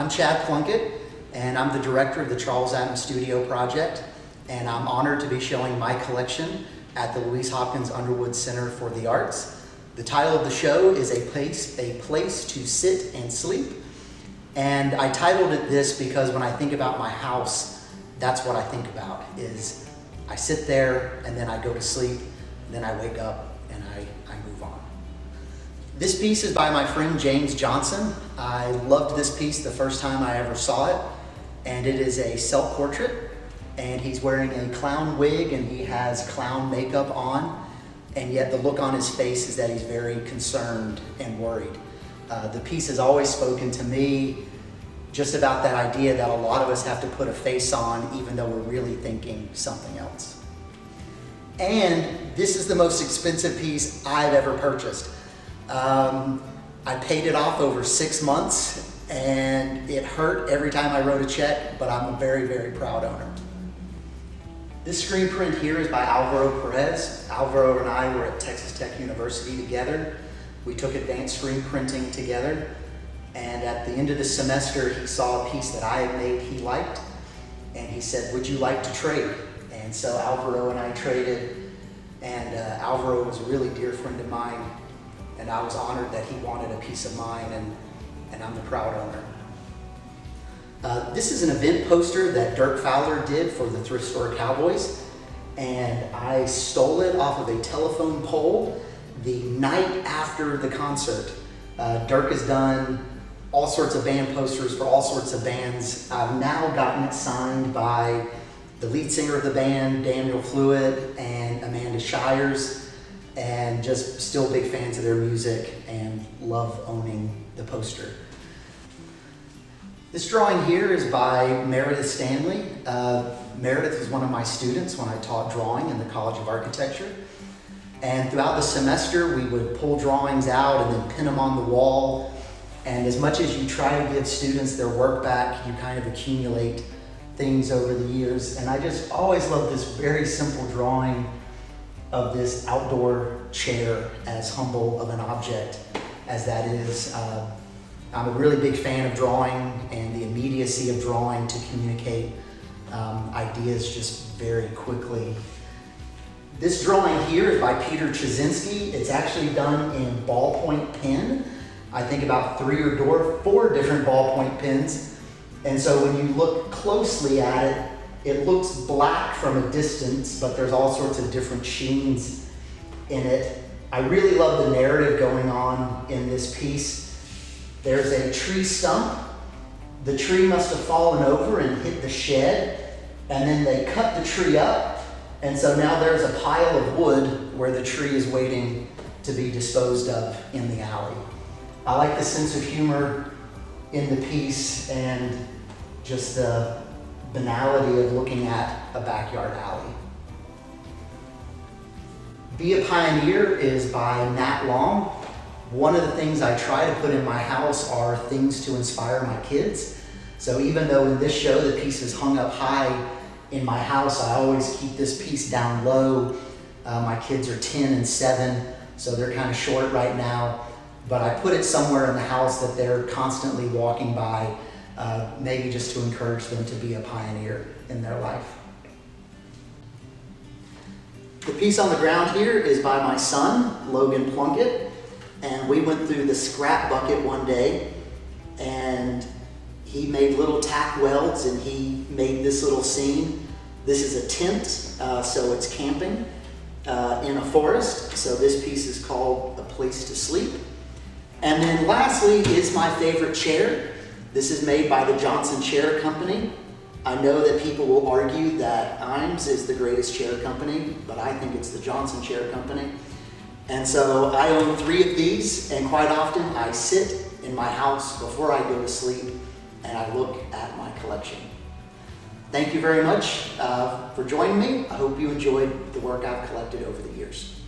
I'm Chad Plunket, and I'm the director of the Charles Adams Studio Project, and I'm honored to be showing my collection at the Louise Hopkins Underwood Center for the Arts. The title of the show is A Place to Sit and Sleep, and I titled it this because when I think about my house, that's what I think about, is I sit there and then I go to sleep, then I wake up and I move on. This piece is by my friend James Johnson. I loved this piece the first time I ever saw it, and it is a self-portrait, and he's wearing a clown wig and he has clown makeup on, and yet the look on his face is that he's very concerned and worried. The piece has always spoken to me just about that idea that a lot of us have to put a face on even though we're really thinking something else. And this is the most expensive piece I've ever purchased. I paid it off over 6 months, and it hurt every time I wrote a check, but I'm a very, very proud owner. This screen print here is by Alvaro Perez. Alvaro and I were at Texas Tech University together. We took advanced screen printing together, and at the end of the semester, he saw a piece that I had made he liked, and he said, "Would you like to trade?" And so Alvaro and I traded, and Alvaro was a really dear friend of mine, and I was honored that he wanted a piece of mine, and I'm the proud owner. This is an event poster that Dirk Fowler did for the Thrift Store Cowboys, and I stole it off of a telephone pole the night after the concert. Dirk has done all sorts of band posters for all sorts of bands. I've now gotten it signed by the lead singer of the band, Daniel Fluid, and Amanda Shires, and just still big fans of their music and love owning the poster. This drawing here is by Meredith Stanley. Meredith was one of my students when I taught drawing in the College of Architecture. And throughout the semester, we would pull drawings out and then pin them on the wall. And as much as you try to give students their work back, you kind of accumulate things over the years. And I just always loved this very simple drawing of this outdoor chair, as humble of an object as that is. I'm a really big fan of drawing and the immediacy of drawing to communicate ideas just very quickly. This drawing here is by Peter Ciazinski. It's actually done in ballpoint pen. I think about 3 or 4 different ballpoint pens. And so when you look closely at it, it looks black from a distance, but there's all sorts of different sheens in it. I really love the narrative going on in this piece. There's a tree stump. The tree must have fallen over and hit the shed, and then they cut the tree up, and so now there's a pile of wood where the tree is waiting to be disposed of in the alley. I like the sense of humor in the piece and just the banality of looking at a backyard alley. Be a Pioneer is by Nat Long. One of the things I try to put in my house are things to inspire my kids. So even though in this show the piece is hung up high in my house, I always keep this piece down low. My kids are 10 and 7, so they're kind of short right now, but I put it somewhere in the house that they're constantly walking by, maybe just to encourage them to be a pioneer in their life. The piece on the ground here is by my son, Logan Plunket, and we went through the scrap bucket one day, and he made little tack welds, and he made this little scene. This is a tent, so it's camping in a forest, so this piece is called A Place to Sleep. And then lastly is my favorite chair. This is made by the Johnson Chair Company. I know that people will argue that Imes is the greatest chair company, but I think it's the Johnson Chair Company. And so I own 3 of these, and quite often I sit in my house before I go to sleep and I look at my collection. Thank you very much for joining me. I hope you enjoyed the work I've collected over the years.